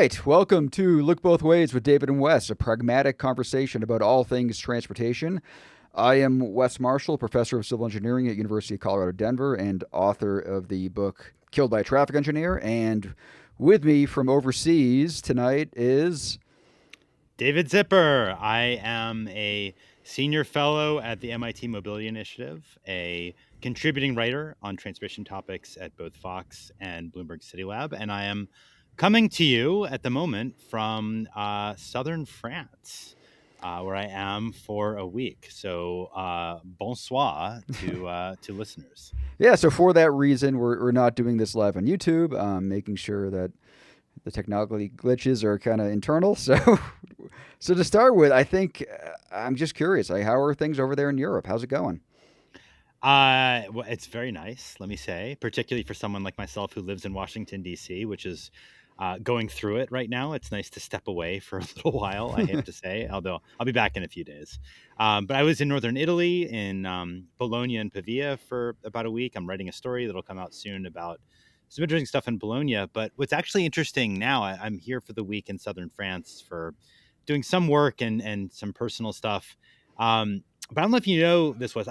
right, welcome to Look Both Ways with David and Wes, a pragmatic conversation about all things transportation. I am Wes Marshall, professor of civil engineering at University of Colorado Denver and author of the book Killed by a Traffic Engineer. And with me from overseas tonight is David Zipper. I am a senior fellow at the MIT Mobility Initiative, a contributing writer on transportation topics at both Fox and Bloomberg City Lab, and I am coming to you at the moment from southern France, where I am for a week. So, bonsoir to listeners. yeah. So for that reason, we're not doing this live on YouTube, making sure that the technology glitches are kind of internal. So, so to start with, I think I'm just curious. Like, how are things over there in Europe? How's it going? Well, it's very nice, let me say, particularly for someone like myself who lives in Washington, D.C., which is going through it right now. It's nice to step away for a little while, I have to say, although I'll be back in a few days. But I was in northern Italy, in Bologna and Pavia for about a week. I'm writing a story that'll come out soon about some interesting stuff in Bologna. But what's actually interesting now, I'm here for the week in southern France for doing some work and some personal stuff. But I don't know if you know this, Wes.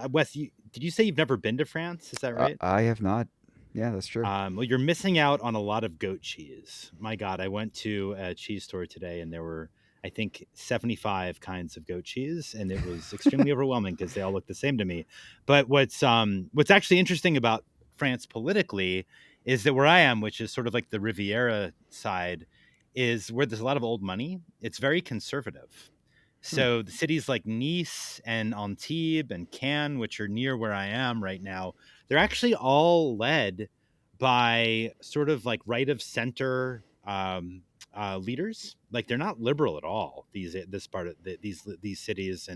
Did you say you've never been to France? Is that right? I have not. Yeah, that's true. Well, you're missing out on a lot of goat cheese. My God, I went to a cheese store today, and there were, I think, 75 kinds of goat cheese, and it was extremely overwhelming because they all look the same to me. But what's actually interesting about France politically is that where I am, which is sort of like the Riviera side, is where there's a lot of old money. It's very conservative. Hmm. So the cities like Nice and Antibes and Cannes, which are near where I am right now, they're actually all led by sort of like right of center leaders. Like they're not liberal at all. This part of these cities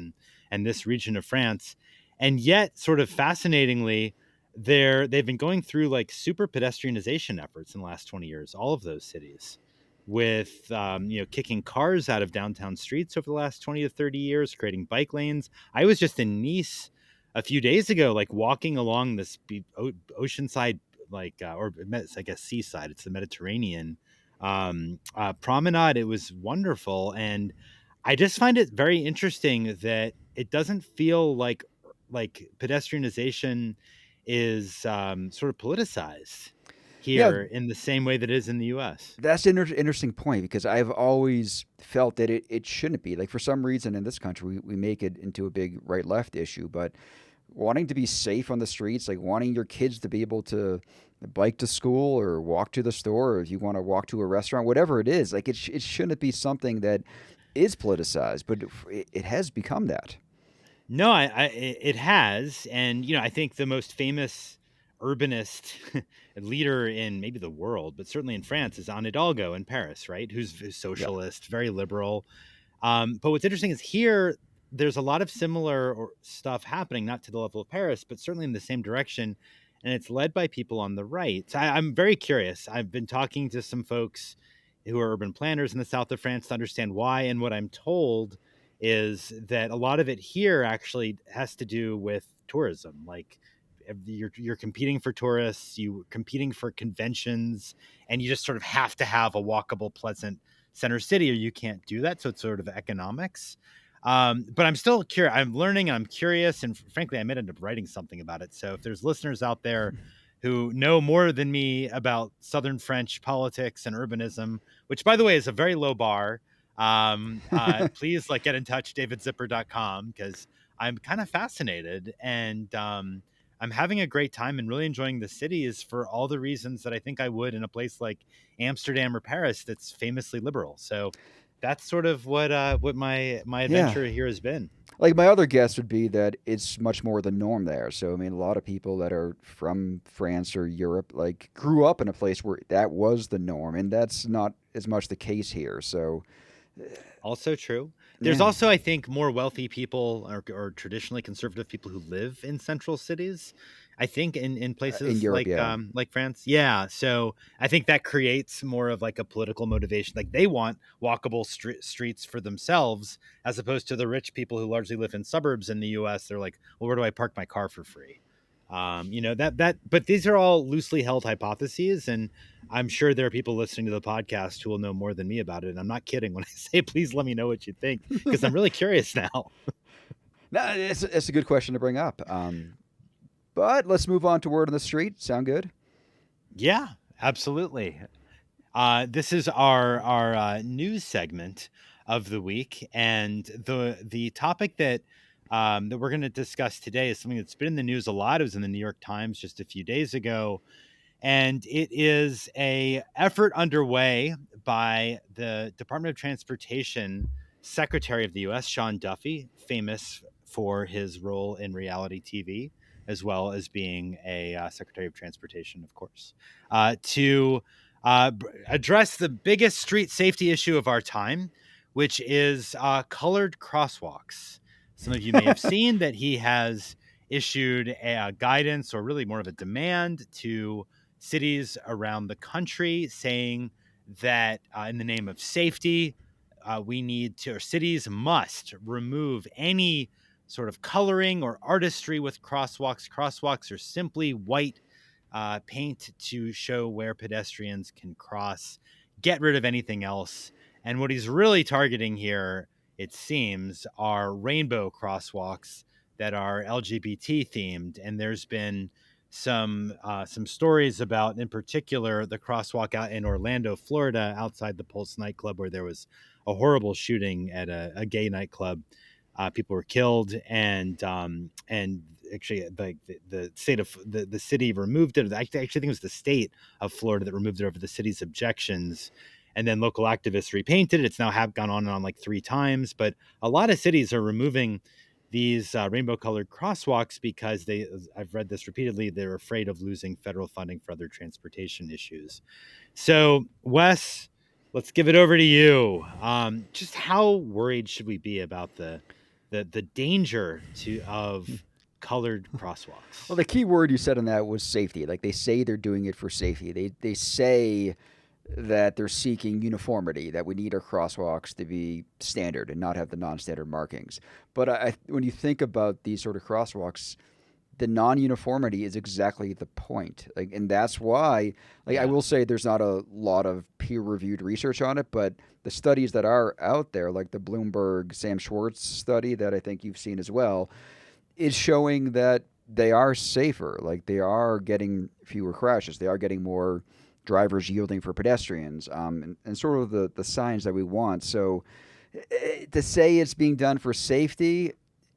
and this region of France, and yet sort of fascinatingly, they've been going through like super pedestrianization efforts in the last 20 years. All of those cities with kicking cars out of downtown streets over the last 20 to 30 years, creating bike lanes. I was just in Nice a few days ago, like walking along this oceanside, or I guess seaside. It's the Mediterranean promenade. It was wonderful, and I just find it very interesting that it doesn't feel like pedestrianization is sort of politicized Yeah, here in the same way that it is in the U.S. that's an interesting point because I've always felt that it shouldn't be. Like, for some reason in this country, we make it into a big right left issue, but wanting to be safe on the streets, like wanting your kids to be able to bike to school or walk to the store, or if you want to walk to a restaurant, whatever it is, like it shouldn't be something that is politicized, but it has become that. No, it has, and I think the most famous urbanist leader in maybe the world, but certainly in France, is Anne Hidalgo in Paris, right? Who's Yeah. socialist, very liberal. But what's interesting is here there's a lot of similar stuff happening, not to the level of Paris, but certainly in the same direction, and it's led by people on the right. So I'm very curious. I've been talking to some folks who are urban planners in the south of France to understand why, and what I'm told is that a lot of it here actually has to do with tourism. Like you're competing for tourists, you're competing for conventions, and you just sort of have to have a walkable, pleasant center city, or you can't do that. So it's sort of economics. But I'm still curious. I'm learning. I'm curious, and frankly, I might end up writing something about it. So if there's listeners out there who know more than me about Southern French politics and urbanism, which, by the way, is a very low bar, please get in touch, davidzipper.com, because I'm kind of fascinated, and I'm having a great time and really enjoying the cities for all the reasons that I think I would in a place like Amsterdam or Paris that's famously liberal. So that's sort of what my Yeah. adventure here has been. Like, my other guess would be that it's much more the norm there. So I mean, a lot of people that are from France or Europe like grew up in a place where that was the norm, and that's not as much the case here. So Also true. There's yeah, also, I think, more wealthy people or traditionally conservative people who live in central cities. I think in in places Europe, yeah. like France. Yeah. So I think that creates more of like a political motivation. Like they want walkable streets for themselves, as opposed to the rich people who largely live in suburbs in the U.S. They're like, well, where do I park my car for free? But these are all loosely held hypotheses, and I'm sure there are people listening to the podcast who will know more than me about it. And I'm not kidding when I say, please let me know what you think, because I'm really curious now. No, it's a good question to bring up. But let's move on to word on the street. Sound good? Yeah, absolutely. This is our news segment of the week, and the topic that we're going to discuss today is something that's been in the news a lot. It was in the New York Times just a few days ago, and it is a effort underway by the Department of Transportation Secretary of the U.S., Sean Duffy, famous for his role in reality TV, as well as being a Secretary of Transportation, of course, to address the biggest street safety issue of our time, which is colored crosswalks. Some of you may have seen that he has issued a guidance, or really more of a demand, to cities around the country, saying that in the name of safety, we need to, or cities must remove any sort of coloring or artistry with crosswalks. Crosswalks are simply white paint to show where pedestrians can cross. Get rid of anything else. And what he's really targeting here, it seems, are rainbow crosswalks that are LGBT themed. And there's been some stories about, in particular, the crosswalk out in Orlando, Florida, outside the Pulse nightclub, where there was a horrible shooting at a gay nightclub. People were killed, and actually, like the state of the city removed it. I actually think it was the state of Florida that removed it over the city's objections. And then local activists repainted it. It's now have gone on and on like 3 times, but a lot of cities are removing these rainbow colored crosswalks because I've read this repeatedly, they're afraid of losing federal funding for other transportation issues. So, Wes, let's give it over to you. Just how worried should we be about the danger of colored Well, crosswalks? the key word you said in that was safety. Like they say they're doing it for safety. They say that they're seeking uniformity, that we need our crosswalks to be standard and not have the non-standard markings. But when you think about these sort of crosswalks, the non-uniformity is exactly the point. Like, and that's why, like, I Yeah. will say there's not a lot of peer-reviewed research on it, but the studies that are out there, like the Bloomberg Sam Schwartz study that I think you've seen as well, is showing that they are safer. Like they are getting fewer crashes. They are getting more drivers yielding for pedestrians, and sort of the signs that we want. So to say it's being done for safety,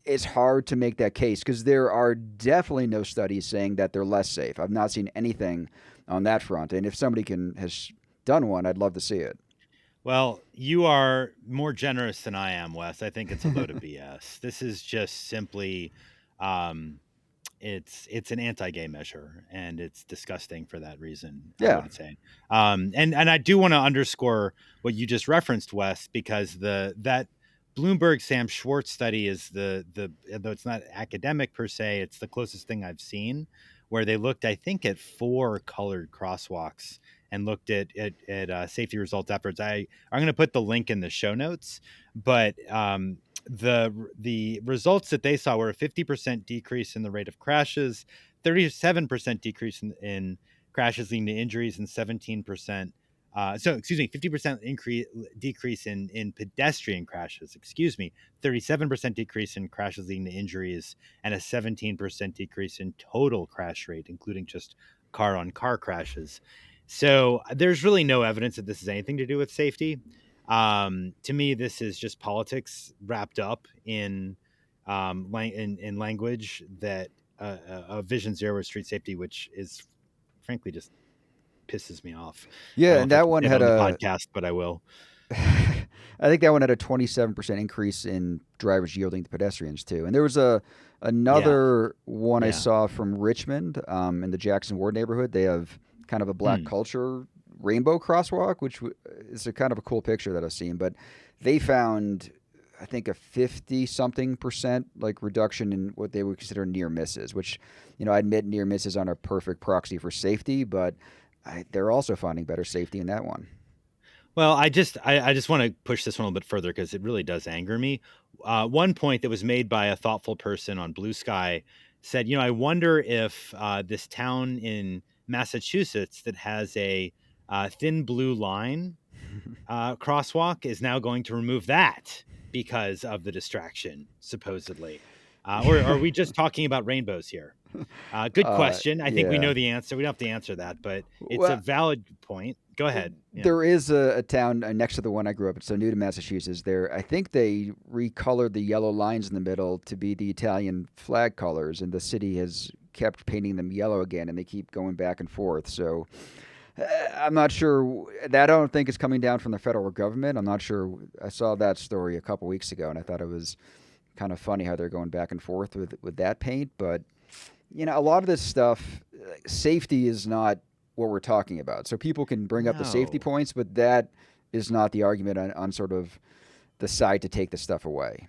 it's hard to make that case because there are definitely no studies saying that they're less safe. I've not seen anything on that front. And if somebody has done one, I'd love to see it. Well, you are more generous than I am, Wes. I think it's a load of BS. This is just simply um, it's an anti-gay measure, and it's disgusting for that reason, I Yeah. would say. And I do want to underscore what you just referenced, Wes, because that Bloomberg Sam Schwartz study is the though it's not academic per se, it's the closest thing I've seen, where they looked, I think, at 4 colored crosswalks and looked at safety results afterwards. I'm going to put the link in the show notes, but the results that they saw were a 50% decrease in the rate of crashes, 37% decrease in crashes leading to injuries, and 17% so excuse me, 50% decrease in pedestrian crashes, 37% decrease in crashes leading to injuries, and a 17% decrease in total crash rate, including just car on car crashes. So there's really no evidence that this has anything to do with safety. To me, this is just politics wrapped up in language that a Vision Zero street safety, which is frankly just pisses me off. I Yeah. don't know And if I that can one say that had on the a, podcast, but I will. I think that one had a 27% increase in drivers yielding to pedestrians too. And there was Yeah, another one I yeah. saw from Richmond, in the Jackson Ward neighborhood. They have kind of a black Hmm. culture rainbow crosswalk, which is a kind of a cool picture that I've seen. But they found, I think, a 50 something percent like reduction in what they would consider near misses, which, I admit near misses aren't a perfect proxy for safety, but they're also finding better safety in that one. Well, I just want to push this one a little bit further because it really does anger me. One point that was made by a thoughtful person on Blue Sky said, I wonder if this town in Massachusetts that has a thin blue line crosswalk is now going to remove that because of the distraction, supposedly. Or are we just talking about rainbows here? Good question. I think we Yeah. know the answer. We don't have to answer that, but it's a Well, valid point. Go ahead. Yeah. there is a town next to the one I grew up in, so new to Massachusetts. There, I think they recolored the yellow lines in the middle to be the Italian flag colors, and the city has kept painting them yellow again, and they keep going back and forth. So I'm not sure. That I don't think is coming down from the federal government. I'm not sure. I saw that story a couple weeks ago, and I thought it was kind of funny how they're going back and forth with that paint. But a lot of this stuff, safety is not what we're talking about. So people can bring up the safety No. points, but that is not the argument on sort of the side to take the stuff away.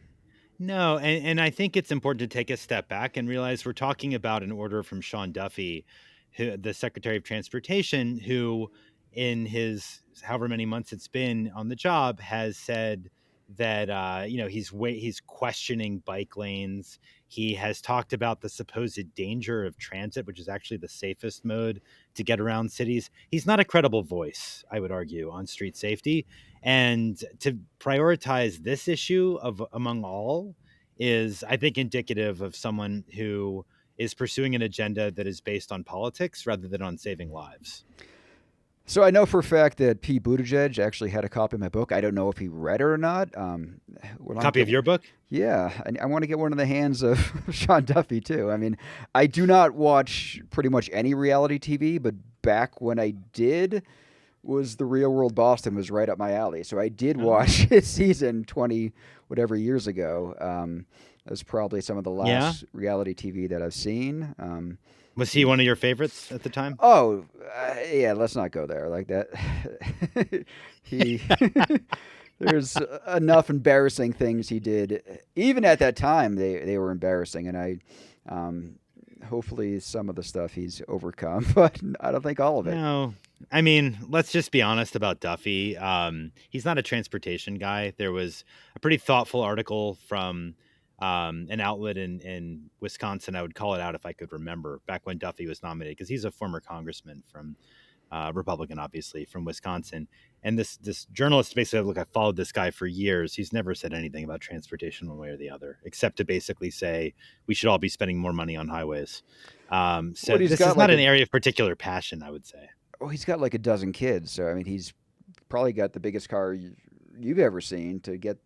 No, and I think it's important to take a step back and realize we're talking about an order from Sean Duffy, the Secretary of Transportation, who, in his however many months it's been on the job, has said that he's questioning bike lanes. He has talked about the supposed danger of transit, which is actually the safest mode to get around cities. He's not a credible voice, I would argue, on street safety. And to prioritize this issue of among all is, I think, indicative of someone who is pursuing an agenda that is based on politics rather than on saving lives. So I know for a fact that Pete Buttigieg actually had a copy of my book. I don't know if he read it or not. Copy of your book? Yeah, I want to get one in the hands of Sean Duffy too. I mean, I do not watch pretty much any reality TV, but back when I did, was the Real World Boston was right up my alley. So I did watch Oh, his season 20 whatever years ago. That was probably some of the yeah. last reality TV that I've seen. Was he one of your favorites at the time? Oh, yeah, let's not go there like that. he there's enough embarrassing things he did. Even at that time, they were embarrassing, and hopefully some of the stuff he's overcome, but I don't think all of it. No. I mean, let's just be honest about Duffy. He's not a transportation guy. There was a pretty thoughtful article from an outlet in Wisconsin. I would call it out if I could remember back when Duffy was nominated, because he's a former congressman from Republican, obviously, from Wisconsin. And this journalist basically said, look, I followed this guy for years. He's never said anything about transportation one way or the other, except to basically say we should all be spending more money on highways. So What he's this got is not like an a area of particular passion, I would say. he's got like a dozen kids, so I mean he's probably got the biggest car you've ever seen to get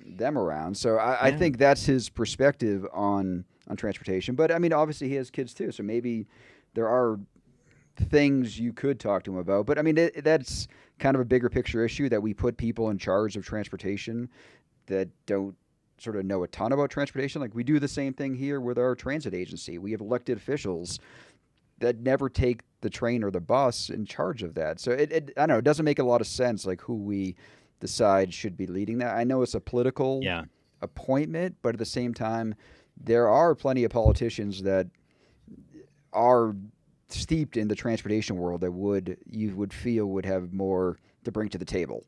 them around. So I Yeah. think that's his perspective on transportation. But I mean, obviously he has kids too, so maybe there are things you could talk to him about. But I mean, that's kind of a bigger picture issue that we put people in charge of transportation that don't sort of know a ton about transportation. Like we do the same thing here with our transit agency. We have elected officials that never take the train or the bus in charge of that. So I don't know, it doesn't make a lot of sense like who we decide should be leading that. I know it's a political Yeah. appointment, but at the same time, there are plenty of politicians that are steeped in the transportation world that you would feel would have more to bring to the table.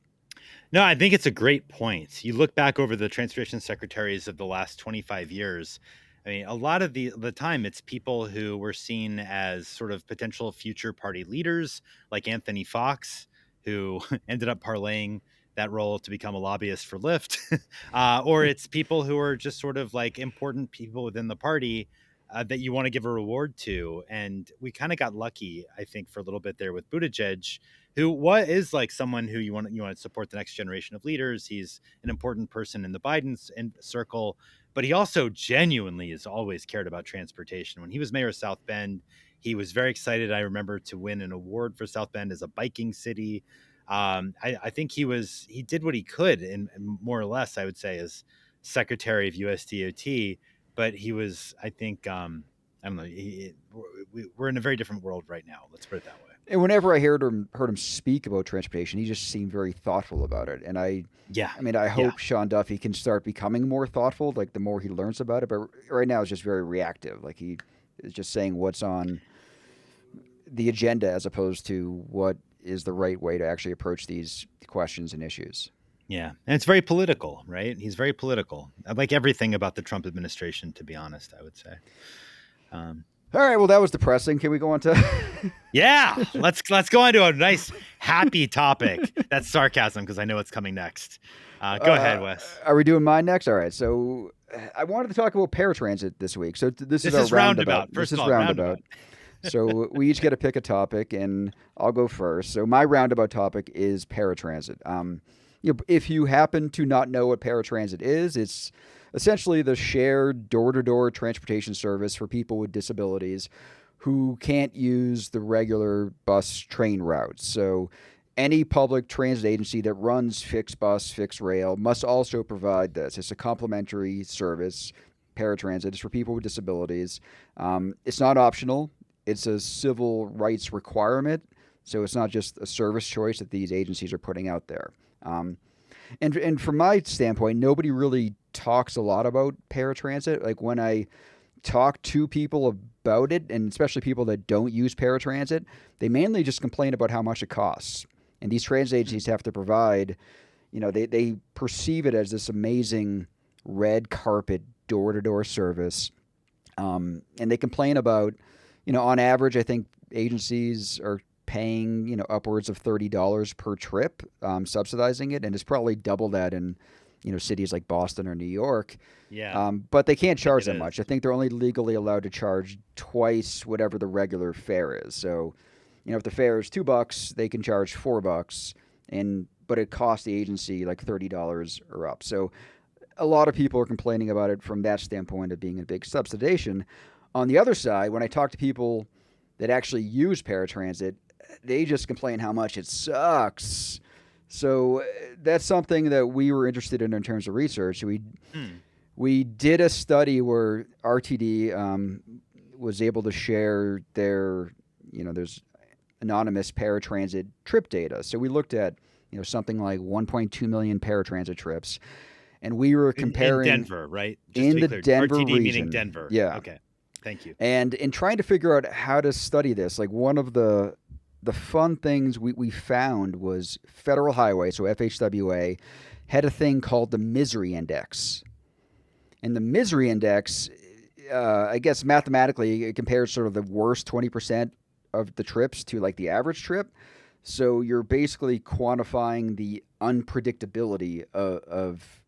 No, I think it's a great point. You look back over the transportation secretaries of the last 25 years. I mean, a lot of the time it's people who were seen as sort of potential future party leaders, like Anthony Fox, who ended up parlaying that role to become a lobbyist for Lyft. Or it's people who are just sort of like important people within the party that you want to give a reward to. And we kind of got lucky, I think, for a little bit there with Buttigieg, who what is like someone who you want to support the next generation of leaders. He's an important person in the Biden's circle, but he also genuinely has always cared about transportation. When he was mayor of South Bend, he was very excited, I remember, to win an award for South Bend as a biking city. I think he did what he could, and more or less, I would say, as secretary of USDOT. But he was, I think, I don't know. We're in a very different world right now. Let's put it that way. And whenever I heard him speak about transportation, he just seemed very thoughtful about it. And Yeah, I mean, I yeah. hope Sean Duffy can start becoming more thoughtful, like the more he learns about it. But right now, it's just very reactive. Like he is just saying what's on the agenda as opposed to what is the right way to actually approach these questions and issues. Yeah, and it's very political, right? He's very political. I like everything about the Trump administration, to be honest, I would say. Um, All right, well, that was depressing. Can we go on to? yeah, let's go on to a nice happy topic. That's sarcasm because I know what's coming next. Go ahead, uh, Wes. are we doing mine next? All right. So I wanted to talk about paratransit this week. So this is This our is roundabout. roundabout. This First of is all, roundabout. roundabout. So we each get to pick a topic, and I'll go first. So my roundabout topic is paratransit. If you happen to not know what paratransit is, it's essentially the shared door-to-door transportation service for people with disabilities who can't use the regular bus train routes. So any public transit agency that runs fixed bus, fixed rail must also provide this. It's a complimentary service. Paratransit is for people with disabilities. It's not optional. It's a civil rights requirement. So it's not just a service choice that these agencies are putting out there. And from my standpoint, nobody really talks a lot about paratransit. Like when I talk to people about it, and especially people that don't use paratransit, they mainly just complain about how much it costs. And these transit agencies have to provide, they perceive it as this amazing red carpet door to door service. And they complain about, on average, I think agencies are paying, upwards of $30 per trip, subsidizing it. And it's probably double that in, cities like Boston or New York. Yeah, But they can't I think charge it that is. much. I think they're only legally allowed to charge twice whatever the regular fare is. So, if the fare is $2, they can charge $4, but it costs the agency like $30 or up. So, a lot of people are complaining about it from that standpoint of being a big subsidization. On the other side, when I talk to people that actually use paratransit, they just complain how much it sucks. So that's something that we were interested in terms of research. Hmm. We did a study where RTD was able to share there's anonymous paratransit trip data. So we looked at, something like 1.2 million paratransit trips, and we were In comparing Denver, right? Just to in be the clear, Denver RTD meaning region. Denver. Yeah. Okay, thank you. And in trying to figure out how to study this, like one of the fun things we found was Federal Highway, so FHWA, had a thing called the Misery Index. And the Misery Index, I guess mathematically, it compares sort of the worst 20% of the trips to like the average trip. So you're basically quantifying the unpredictability of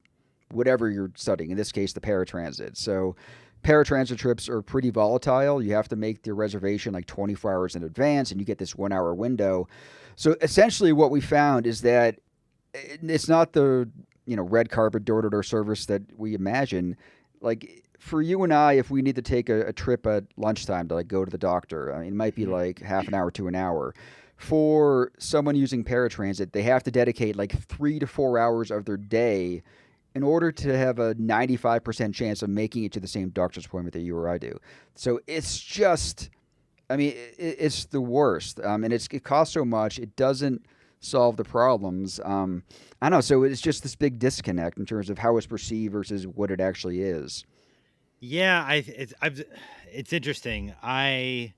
whatever you're studying, in this case, the paratransit. So paratransit trips are pretty volatile. You have to make the reservation like 24 hours in advance, and you get this 1 hour window. So essentially, what we found is that it's not the red carpet door to door service that we imagine. Like for you and I, if we need to take a trip at lunchtime to like go to the doctor, I mean, it might be Mhm. like half an hour to an hour. For someone using paratransit, they have to dedicate like 3 to 4 hours of their day in order to have a 95% chance of making it to the same doctor's appointment that you or I do. So it's just, I mean, it's the worst. And it costs so much, it doesn't solve the problems. I don't know. So it's just this big disconnect in terms of how it's perceived versus what it actually is. Yeah, it's interesting. I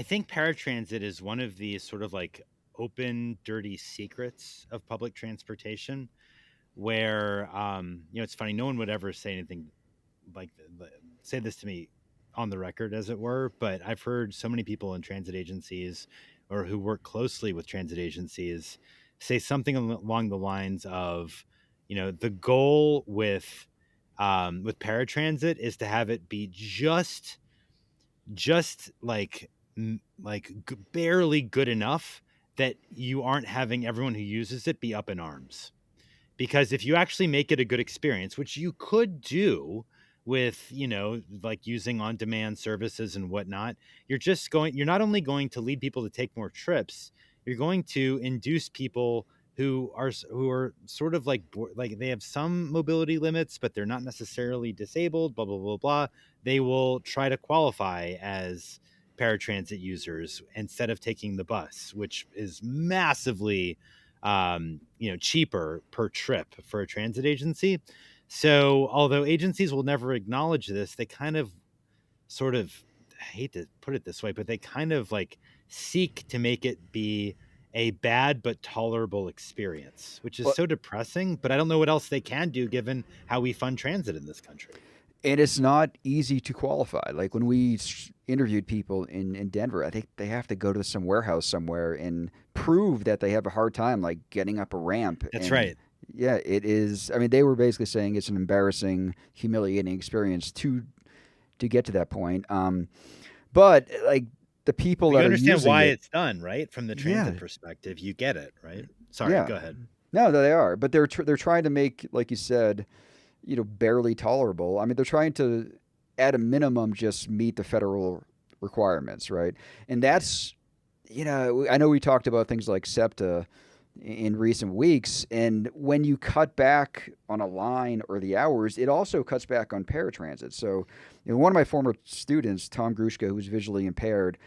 think paratransit is one of these sort of like open, dirty secrets of public transportation where it's funny, no one would ever say anything like say this to me on the record as it were, but I've heard so many people in transit agencies or who work closely with transit agencies say something along the lines of, the goal with paratransit is to have it be just like barely good enough that you aren't having everyone who uses it be up in arms. Because if you actually make it a good experience, which you could do with, like using on demand services and whatnot, you're not only going to lead people to take more trips, you're going to induce people who are sort of like they have some mobility limits, but they're not necessarily disabled, blah, blah, blah, blah. They will try to qualify as paratransit users instead of taking the bus, which is massively cheaper per trip for a transit agency. So although agencies will never acknowledge this, they kind of sort of, I hate to put it this way, but they kind of like seek to make it be a bad but tolerable experience, which is Well, so depressing. But I don't know what else they can do given how we fund transit in this country. And it's not easy to qualify. Like when we interviewed people in Denver, I think they have to go to some warehouse somewhere and prove that they have a hard time like getting up a ramp. That's And right. yeah, it is. I mean, they were basically saying it's an embarrassing, humiliating experience to get to that point. But like the people But you that are understand using why it, it's done, right? From the yeah, transit perspective, you get it, right? Sorry, yeah, go ahead. no, they are. But they're trying to make, like you said, barely tolerable. I mean, they're trying to, at a minimum, just meet the federal requirements, right? And Yeah. that's, I know we talked about things like SEPTA in recent weeks, and when you cut back on a line or the hours, it also cuts back on paratransit. So, one of my former students, Tom Grushka, who's visually impaired,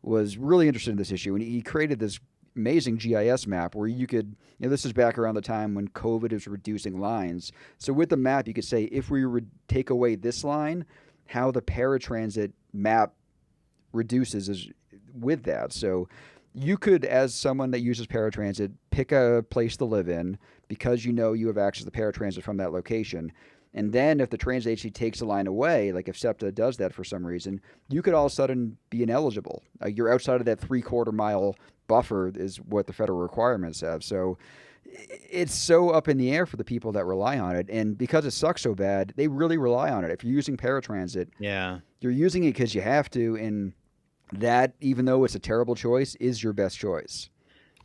was really interested in this issue, and he created this amazing GIS map where you could, this is back around the time when COVID was reducing lines. So with the map, you could say if we would take away this line, how the paratransit map reduces is with that. So you could, as someone that uses paratransit, pick a place to live in because you have access to paratransit from that location. And then if the transit agency takes the line away, like if SEPTA does that for some reason, you could all of a sudden be ineligible. You're outside of that 3/4 mile buffer is what the federal requirements have. So it's so up in the air for the people that rely on it. And because it sucks so bad, they really rely on it. If you're using paratransit, Yeah. you're using it because you have to. And that, even though it's a terrible choice, is your best choice.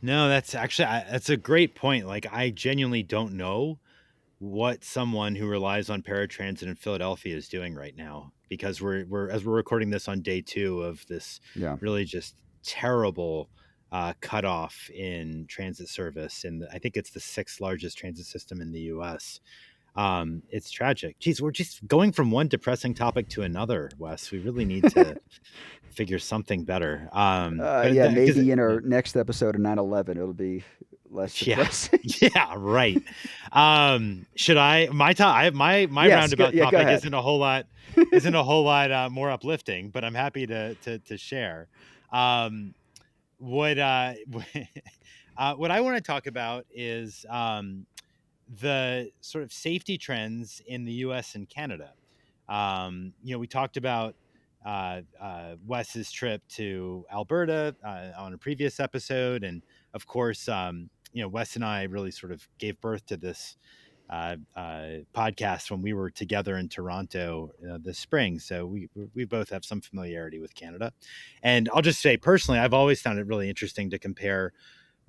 No, that's actually that's a great point. Like I genuinely don't know what someone who relies on paratransit in Philadelphia is doing right now because we're as we're recording this on day 2 of this Yeah. really just terrible cutoff in transit service, and I think it's the 6th largest transit system in the U.S. It's tragic. Geez, we're just going from one depressing topic to another, Wes. We really need to figure something better. But Yeah, because maybe in our next episode of 9/11, it'll be less yeah, depressing. yeah, right. Should I my Yes. roundabout Yeah, go topic ahead. isn't a whole lot more uplifting, but I'm happy to share. Um, what what I want to talk about is the sort of safety trends in the U.S. and Canada. We talked about Wes's trip to Alberta on a previous episode, and of course, Wes and I really sort of gave birth to this podcast when we were together in Toronto this spring. So we both have some familiarity with Canada, and I'll just say personally, I've always found it really interesting to compare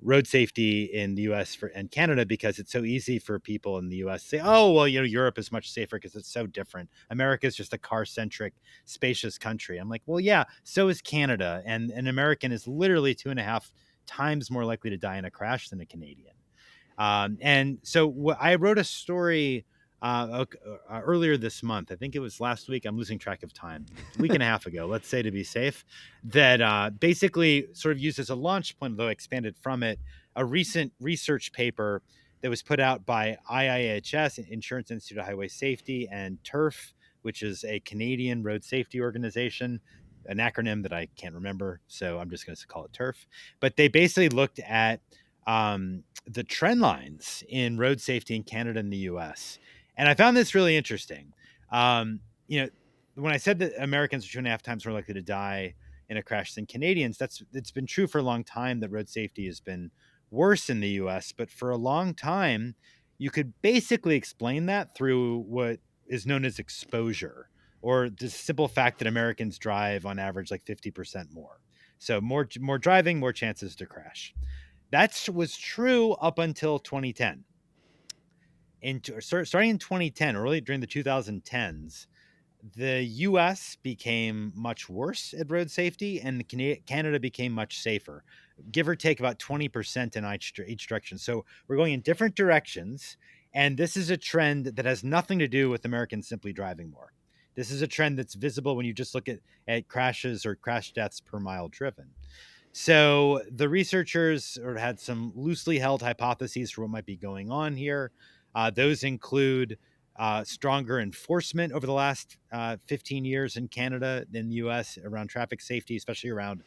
road safety in the US and Canada because it's so easy for people in the US to say, oh, well, Europe is much safer because it's so different. America is just a car centric, spacious country. I'm like, well, yeah, so is Canada. And an American is literally 2.5 times more likely to die in a crash than a Canadian. And so I wrote a story earlier this month. I think it was last week. I'm losing track of time. A week and a half ago, let's say to be safe, that basically sort of used as a launch point, though expanded from it, a recent research paper that was put out by IIHS, Insurance Institute of Highway Safety, and TURF, which is a Canadian road safety organization, an acronym that I can't remember. So I'm just going to call it TURF. But they basically looked at the trend lines in road safety in Canada and the US. And I found this really interesting. Um, you know, when I said that Americans are 2.5 times more likely to die in a crash than Canadians, it's been true for a long time that road safety has been worse in the US. But for a long time, you could basically explain that through what is known as exposure, or the simple fact that Americans drive on average like 50% more. So more driving, more chances to crash. That was true up until 2010. Starting in 2010, early during the 2010s, the US became much worse at road safety and Canada became much safer, give or take about 20% in each direction. So we're going in different directions. And this is a trend that has nothing to do with Americans simply driving more. This is a trend that's visible when you just look at crashes or crash deaths per mile driven. So the researchers sort of had some loosely held hypotheses for what might be going on here. Those include stronger enforcement over the last 15 years in Canada than the U.S. around traffic safety, especially around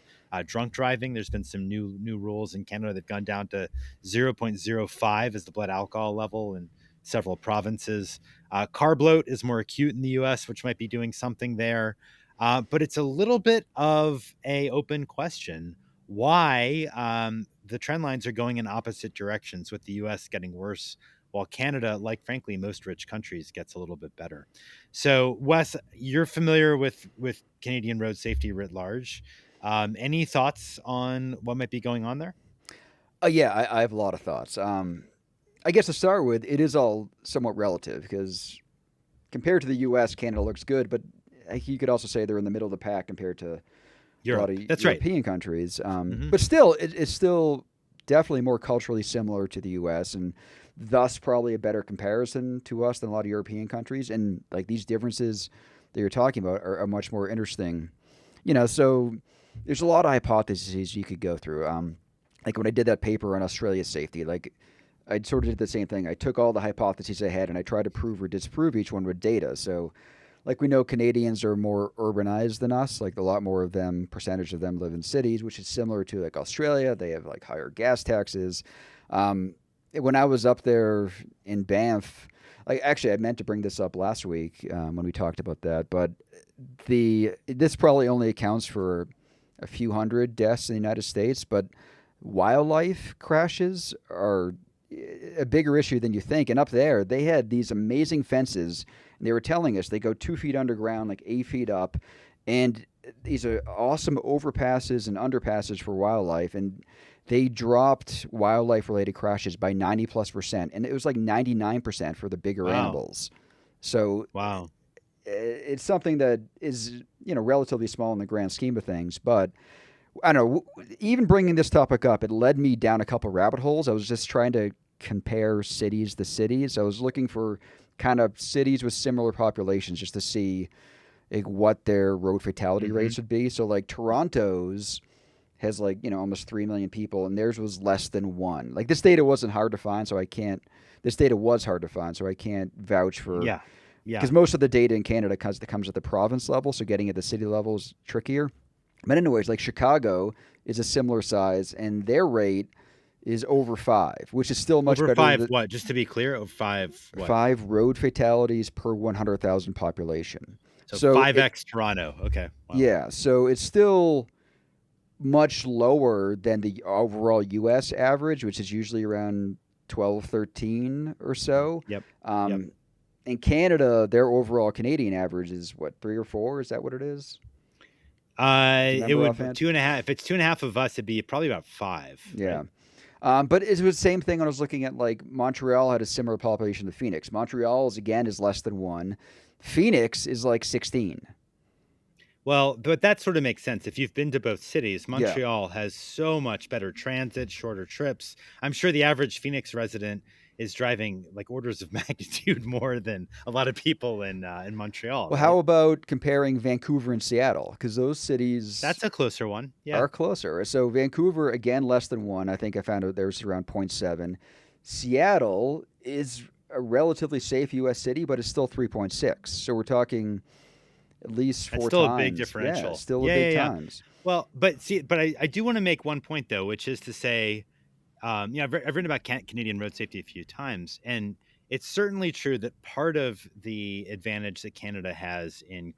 drunk driving. There's been some new rules in Canada that've gone down to 0.05 as the blood alcohol level in several provinces. Car bloat is more acute in the US, which might be doing something there. But it's a little bit of a open question why the trend lines are going in opposite directions, with the US getting worse while Canada, like frankly most rich countries, gets a little bit better. So Wes, you're familiar with Canadian road safety writ large. Any thoughts on what might be going on there? Yeah, I have a lot of thoughts. I guess to start with, it is all somewhat relative because compared to the U.S., Canada looks good, but you could also say they're in the middle of the pack compared to a lot Europe. of That's right. European countries. Hmm. But still, it's still definitely more culturally similar to the U.S. and thus probably a better comparison to us than a lot of European countries. And like these differences that you're talking about are much more interesting. So there's a lot of hypotheses you could go through. Like when I did that paper on Australia's safety, like I sort of did the same thing. I took all the hypotheses I had and I tried to prove or disprove each one with data. So, like we know, Canadians are more urbanized than us. Like a lot more of them, percentage of them live in cities, which is similar to like Australia. They have like higher gas taxes. When I was up there in Banff, like actually, I meant to bring this up last week when we talked about that, but this probably only accounts for a few hundred deaths in the United States, but wildlife crashes are a bigger issue than you think. And up there, they had these amazing fences, and they were telling us they go 2 feet underground, like 8 feet up, and these are awesome overpasses and underpasses for wildlife. And they dropped wildlife-related crashes by 90+%, and it was like 99% for the bigger Wow. animals. So Wow. it's something that is relatively small in the grand scheme of things, but I don't know. Even bringing this topic up, it led me down a couple rabbit holes. I was just trying to compare cities to cities. I was looking for kind of cities with similar populations just to see like what their road fatality Hmm. rates would be. So like Toronto's has like almost 3 million people, and theirs was less than one. Like this data wasn't hard to find, so I can't. This data was hard to find, so I can't vouch for Yeah. Yeah. because most of the data in Canada comes at the province level, so getting at the city level is trickier. But anyways, like Chicago is a similar size, and their rate is over five, which is still much Over better five, than what? Just to be clear, over five, what? five road fatalities per 100,000 population. So So five it, x Toronto. Okay. Wow. yeah, so it's still much lower than the overall U.S. average, which is usually around 12, 13 or so. Yep. Yep. Um, in Canada, their overall Canadian average is what, 3 or 4? Is that what it is? Do you It remember would offhand? 2.5. If it's 2.5 of us, it'd be probably about five, right? Yeah. But it was the same thing when I was looking at like Montreal had a similar population to Phoenix. Montreal's again is less than one. Phoenix is like 16. Well, but that sort of makes sense. If you've been to both cities, Yeah. Montreal has so much better transit, shorter trips. I'm sure the average Phoenix resident is driving like orders of magnitude more than a lot of people in Montreal, Well, right? how about comparing Vancouver and Seattle? Because those cities That's a closer one. Yeah. are closer. So Vancouver again less than one. I think I found out there's around zero point 0.7. Seattle is a relatively safe U.S. city, but it's still 3.6. So we're talking at least That's four still a big times. Yeah, differential. still a Yeah, big yeah, yeah. times. Well, but see, but I do want to make one point though, which is to say, I've written about Canadian road safety a few times, and it's certainly true that part of the advantage that Canada has in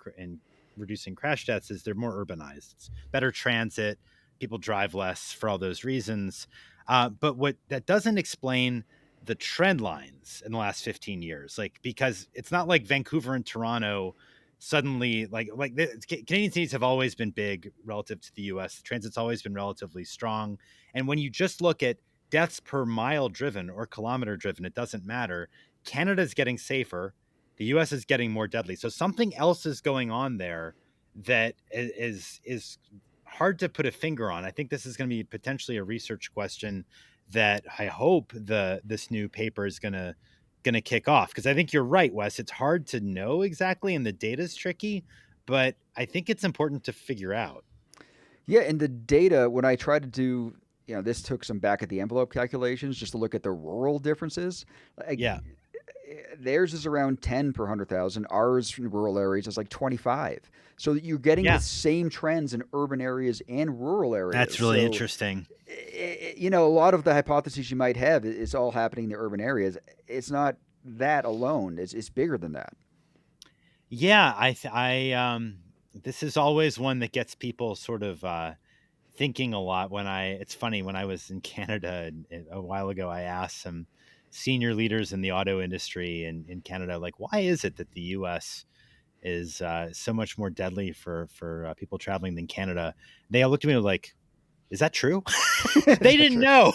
reducing crash deaths is they're more urbanized. It's better transit, people drive less for all those reasons. But what that doesn't explain the trend lines in the last 15 years, like because it's not like Vancouver and Toronto suddenly Canadian cities have always been big relative to the US. Transit's always been relatively strong. And when you just look at deaths per mile driven or kilometer driven, it doesn't matter. Canada's getting safer. The US is getting more deadly. So something else is going on there that is hard to put a finger on. I think this is going to be potentially a research question that I hope this new paper is going to kick off, because I think you're right, Wes. It's hard to know exactly and the data's tricky, but I think it's important to figure out. Yeah, and the data, when I tried to do, this took some back at the envelope calculations just to look at the rural differences. Like, Yeah. theirs is around 10 per 100,000. Ours in rural areas is like 25. So you're getting the Yeah. same trends in urban areas and rural areas. That's really So, interesting. a lot of the hypotheses you might have is all happening in the urban areas. It's not that alone is bigger than that. Yeah, this is always one that gets people sort of thinking a lot. It's funny, when I was in Canada a while ago, I asked some senior leaders in the auto industry in Canada, like, why is it that the U.S. is so much more deadly for people traveling than Canada? They all looked at me like, is that true? Is They that didn't true? know.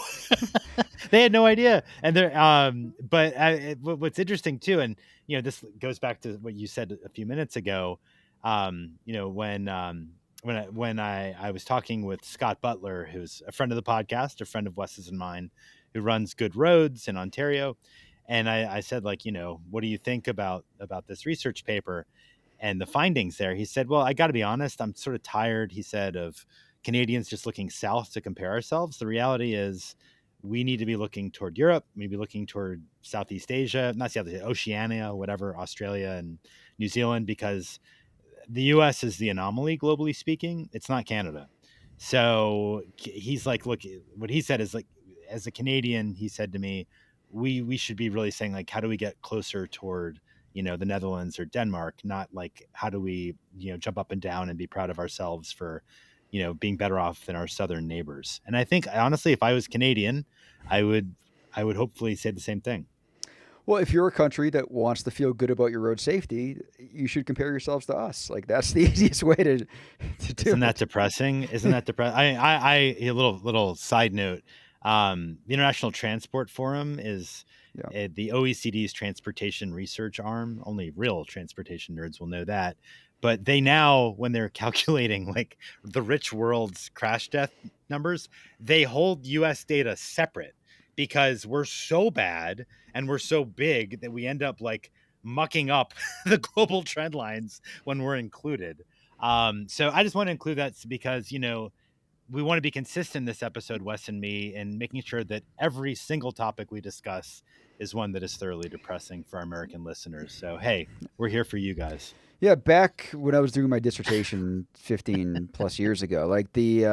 They had no idea. And but what's interesting too, and this goes back to what you said a few minutes ago. When I was talking with Scott Butler, who's a friend of the podcast, a friend of Wes's and mine, who runs Good Roads in Ontario, and I said, like, what do you think about this research paper and the findings there? He said, well, I got to be honest, I'm sort of tired, he said, of Canadians just looking south to compare ourselves. The reality is we need to be looking toward Europe, maybe looking toward Southeast Asia, not Southeast Asia, Oceania, whatever, Australia and New Zealand, because the US is the anomaly, globally speaking. It's not Canada. So he's like, look, what he said is, like, as a Canadian, he said to me, we should be really saying, like, how do we get closer toward, the Netherlands or Denmark, not like how do we, jump up and down and be proud of ourselves for, being better off than our southern neighbors. And I think, honestly, if I was Canadian, I would I would hopefully say the same thing. Well, if you're a country that wants to feel good about your road safety, you should compare yourselves to us. Like that's the easiest way to do Isn't that it. depressing? Isn't that depressing? A little side note. The International Transport Forum is Yeah. the OECD's transportation research arm. Only real transportation nerds will know that. But they now, when they're calculating like the rich world's crash death numbers, they hold U.S. data separate because we're so bad and we're so big that we end up like mucking up the global trend lines when we're included. So I just want to include that because, we want to be consistent this episode, Wes and me, in making sure that every single topic we discuss is one that is thoroughly depressing for our American listeners. So, hey, we're here for you guys. Yeah, back when I was doing my dissertation 15 plus years ago, like the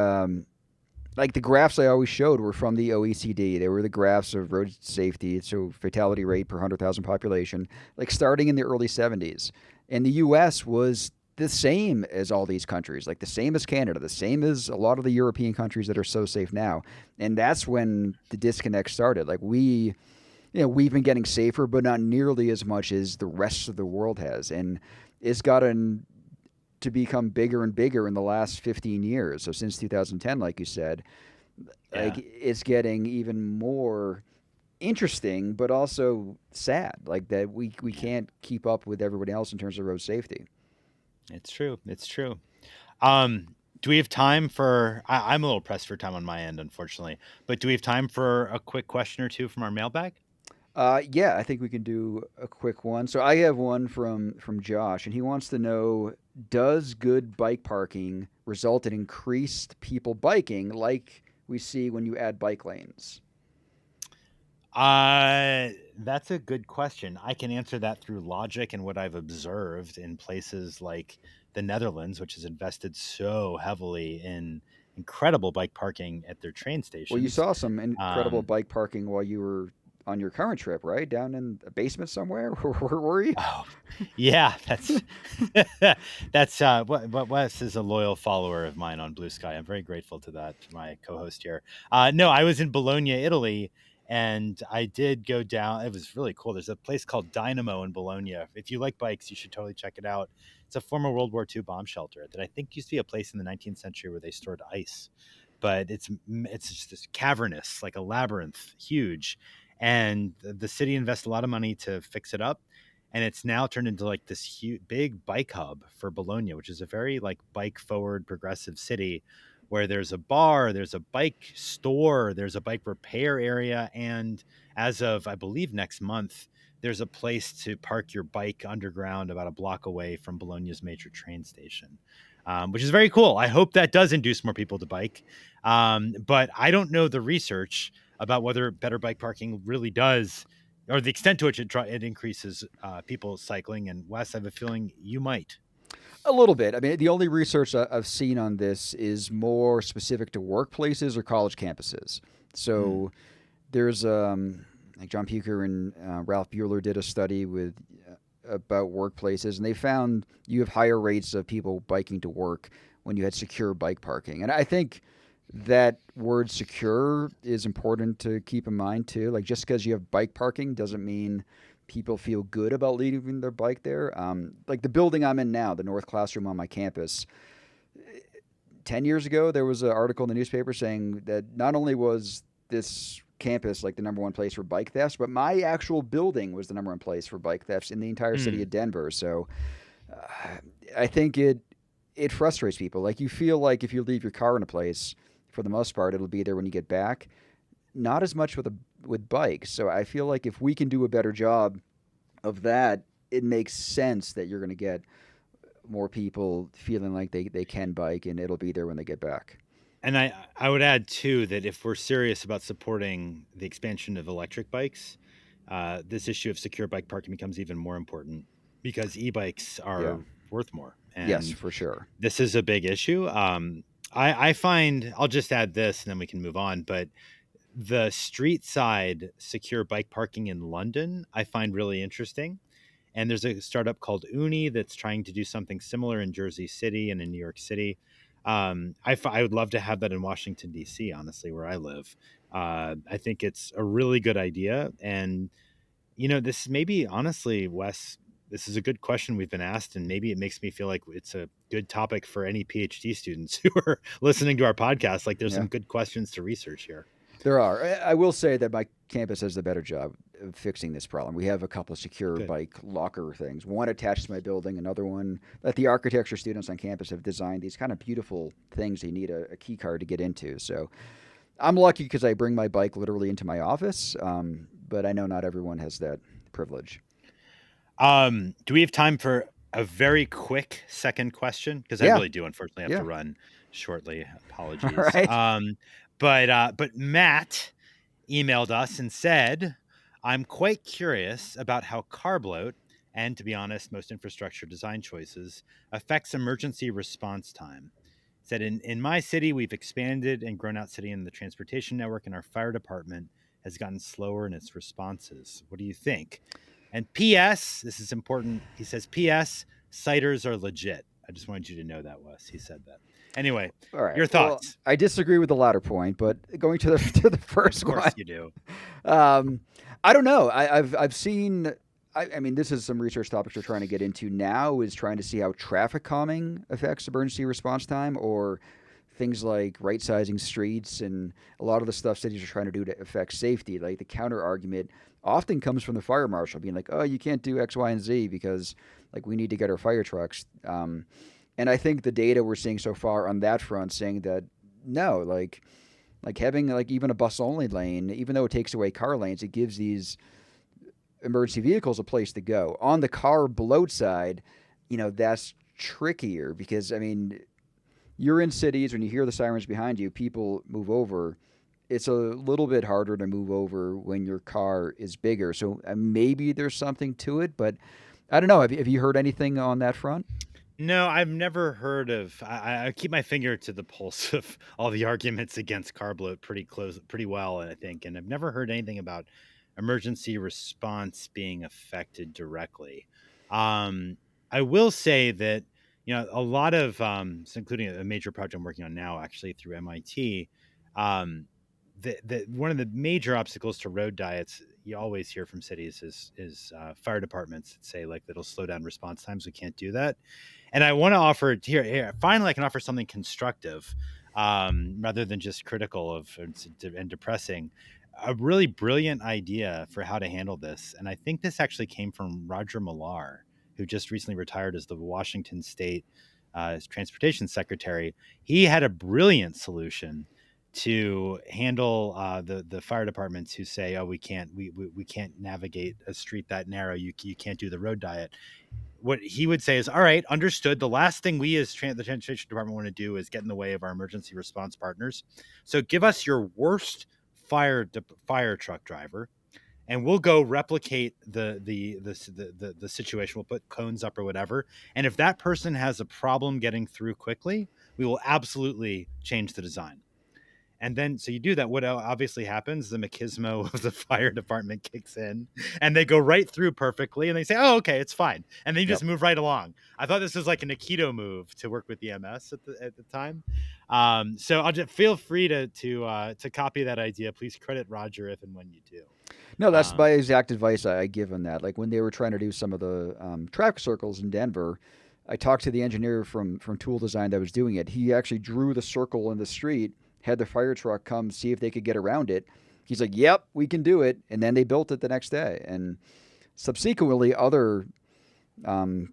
graphs I always showed were from the OECD. They were the graphs of road safety, so fatality rate per 100,000 population, like starting in the early 70s. And the US was the same as all these countries, like the same as Canada, the same as a lot of the European countries that are so safe now. And that's when the disconnect started. Like we've been getting safer, but not nearly as much as the rest of the world has. And it's gotten to become bigger and bigger in the last 15 years. So since 2010, like you said, Yeah. like it's getting even more interesting, but also sad. Like that we Yeah. can't keep up with everybody else in terms of road safety. It's true. It's true. Do we have time for? I'm a little pressed for time on my end, unfortunately. But do we have time for a quick question or two from our mailbag? Yeah, I think we can do a quick one. So I have one from Josh, and he wants to know: does good bike parking result in increased people biking, like we see when you add bike lanes? That's a good question. I can answer that through logic and what I've observed in places like the Netherlands, which has invested so heavily in incredible bike parking at their train Well, you stations. saw some incredible Um, bike parking while you were on your current trip, right? Down in a basement somewhere. Where were you? oh, yeah, that's that's what Wes is a loyal follower of mine on Blue Sky. I'm very grateful to that, to my co-host here. No, I was in Bologna, Italy, and I did go down. It was really cool. There's a place called Dynamo in Bologna. If you like bikes, you should totally check it out. It's a former World War II bomb shelter that I think used to be a place in the 19th century where they stored ice, but it's just this cavernous, like a labyrinth, huge, and the city invested a lot of money to fix it up, and it's now turned into like this huge big bike hub for Bologna, which is a very like bike forward progressive city where there's a bar, there's a bike store, there's a bike repair area, and as of I believe next month, there's a place to park your bike underground about a block away from Bologna's major train station, which is very cool. I hope that does induce more people to bike, but I don't know the research about whether better bike parking really does, or the extent to which it increases people cycling. And Wes, I have a feeling you might. A little bit. I mean, the only research I've seen on this is more specific to workplaces or college campuses. Mm. So there's like John Puker and Ralph Bueller did a study with about workplaces, and they found you have higher rates of people biking to work when you had secure bike parking. And I think that word secure is important to keep in mind too. Like just because you have bike parking doesn't mean people feel good about leaving their bike there. Like the building I'm in now, the North Classroom on my campus, 10 years ago, there was an article in the newspaper saying that not only was this campus like the number one place for bike thefts, but my actual building was the number one place for bike thefts in the entire city Hmm. of Denver. So uh, I think it frustrates people. Like you feel like if you leave your car in a place, for the most part, it'll be there when you get back. Not as much with bikes. So I feel like if we can do a better job of that, it makes sense that you're going to get more people feeling like they can bike and it'll be there when they get back. And I would add too that if we're serious about supporting the expansion of electric bikes, this issue of secure bike parking becomes even more important because e-bikes Yeah. are worth more, Yes, and for sure. this is a big issue. I find I'll just add this, and then we can move on. But the street side secure bike parking in London, I find really interesting. And there's a startup called Uni that's trying to do something similar in Jersey City and in New York City. I would love to have that in Washington D.C. Honestly, where I live, I think it's a really good idea. And this maybe honestly, Wes, this is a good question we've been asked, and maybe it makes me feel like it's a good topic for any PhD students who are listening to our podcast. Like, there's Yeah. some good questions to research here. There are. I will say that my campus does a better job of fixing this problem. We have a couple of secure Good. bike locker things. One attached to my building, another one that the architecture students on campus have designed these kind of beautiful things you need a key card to get into. So I'm lucky because I bring my bike literally into my office, but I know not everyone has that privilege. Do we have time for a very quick second question? Because I Yeah, really do unfortunately have to yeah. run shortly. All Apologies. right. But Matt emailed us and said, I'm quite curious about how car bloat and, to be honest, most infrastructure design choices affects emergency response time. Said in my city, we've expanded and grown out city in the transportation network, and our fire department has gotten slower in its responses. What do you think? And P.S. This is important. He says, P.S. Ciders are legit. I just wanted you to know that, Wes. He said that. Anyway, All right. your Well, thoughts. I disagree with the latter point, but going to the to the Of first course one, you do. um, I don't know. I've seen. I mean, this is some research topics we're trying to get into now. Is trying to see how traffic calming affects emergency response time, or things like right sizing streets and a lot of the stuff cities are trying to do to affect safety. Like the counter argument often comes from the fire marshal being like, "Oh, you can't do X, Y, and Z because like we need to get our fire trucks." And I think the data we're seeing so far on that front saying that no, like having like even a bus only lane, even though it takes away car lanes, it gives these emergency vehicles a place to go. On the car bloat side, that's trickier because I mean, you're in cities when you hear the sirens behind you, people move over. It's a little bit harder to move over when your car is bigger. So maybe there's something to it, but I don't know. Have you heard anything on that front? No, I've never heard of. I keep my finger to the pulse of all the arguments against carb load pretty close, pretty well, I think, and I've never heard anything about emergency response being affected directly. Um, I will say that a lot of, including a major project I'm working on now, actually through MIT. Um, the one of the major obstacles to road diets you always hear from cities is fire departments that say like that'll slow down response times. We can't do that, and I want to offer here. Finally, I can offer something constructive, rather than just critical of and depressing. A really brilliant idea for how to handle this, and I think this actually came from Roger Millar, who just recently retired as the Washington State Transportation Secretary. He had a brilliant solution to handle the fire departments who say, "Oh, we can't navigate a street that narrow. You can't do the road diet." What he would say is, all right, understood. The last thing we as the transportation department want to do is get in the way of our emergency response partners. So give us your worst fire truck driver, and we'll go replicate the situation. We'll put cones up or whatever. And if that person has a problem getting through quickly, we will absolutely change the design. And then, so you do that. What obviously happens, the machismo of the fire department kicks in and they go right through perfectly and they say, oh, okay, it's fine. And then you Yep. just move right along. I thought this was like an Aikido move to work with EMS at the time. So I'll just feel free to copy that idea. Please credit Roger if and when you do. No, that's Um, my exact advice I give on that. Like when they were trying to do some of the traffic circles in Denver, I talked to the engineer from Tool Design that was doing it. He actually drew the circle in the street, had the fire truck come see if they could get around it. He's like, "Yep, we can do it," and then they built it the next day. And subsequently, other um,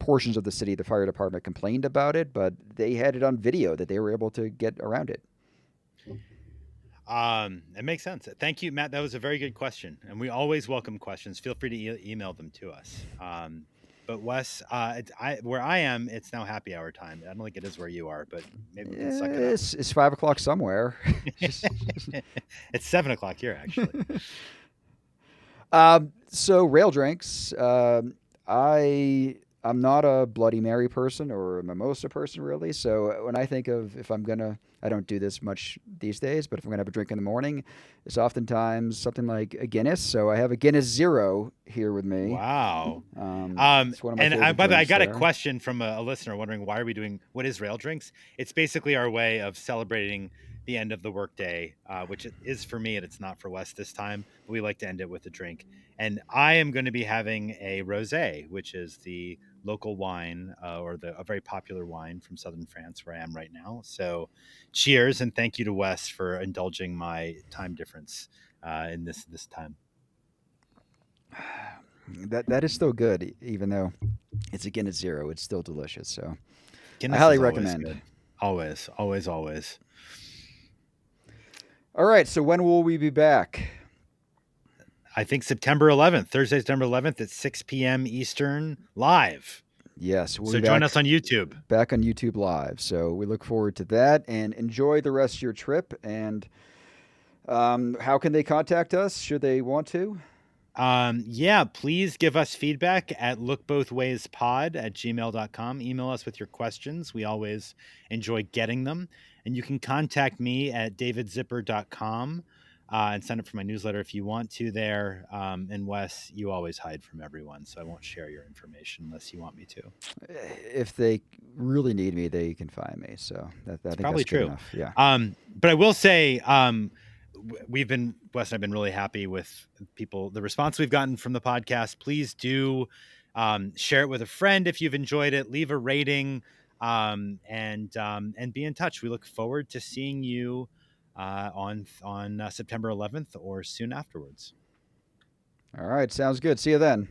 portions of the city, the fire department complained about it, but they had it on video that they were able to get around it. it makes sense. Thank you, Matt. That was a very good question, and we always welcome questions. Feel free to email them to us. But Wes, where I am, it's now happy hour time. I don't think it is where you are, but maybe we can suck it up. It's 5 o'clock somewhere. It's 7 o'clock here, actually. So rail drinks. I'm not a Bloody Mary person or a mimosa person really. So when I think of if I'm gonna, I don't do this much these days, but if I'm gonna have a drink in the morning, it's oftentimes something like a Guinness. So I have a Guinness Zero here with me. Wow. It's one of my And favorite by the way, I drinks got a there. question from a listener wondering why are we doing what is rail drinks? It's basically our way of celebrating the end of the workday, which it is for me, and it's not for Wes this time. But we like to end it with a drink. And I am going to be having a rosé, which is the local wine or a very popular wine from southern France, where I am right now. So, cheers and thank you to Wes for indulging my time difference in this time. That is still good, even though it's a Guinness Zero. It's still delicious. So I Guinness highly is always recommend. good. Always, always, always. All right. So when will we be back? I think September 11th, Thursday, September 11th at 6 p.m. Eastern live. Yes, we'll So be join back. us on YouTube. Back on YouTube Live. So we look forward to that and enjoy the rest of your trip. And how can they contact us should they want to? Yeah, please give us feedback at lookbothwayspod@gmail.com. Email us with your questions. We always enjoy getting them. And you can contact me at davidzipper.com and sign up for my newsletter if you want to there. And Wes, you always hide from everyone, so I won't share your information unless you want me to. If they really need me, they can find me. So I It's think probably that's good true. enough. Yeah. But I will say, Wes and I've been really happy with the response we've gotten from the podcast. Please do share it with a friend if you've enjoyed it. Leave a rating and be in touch. We look forward to seeing you on September 11th or soon afterwards. All right. Sounds good. See you then.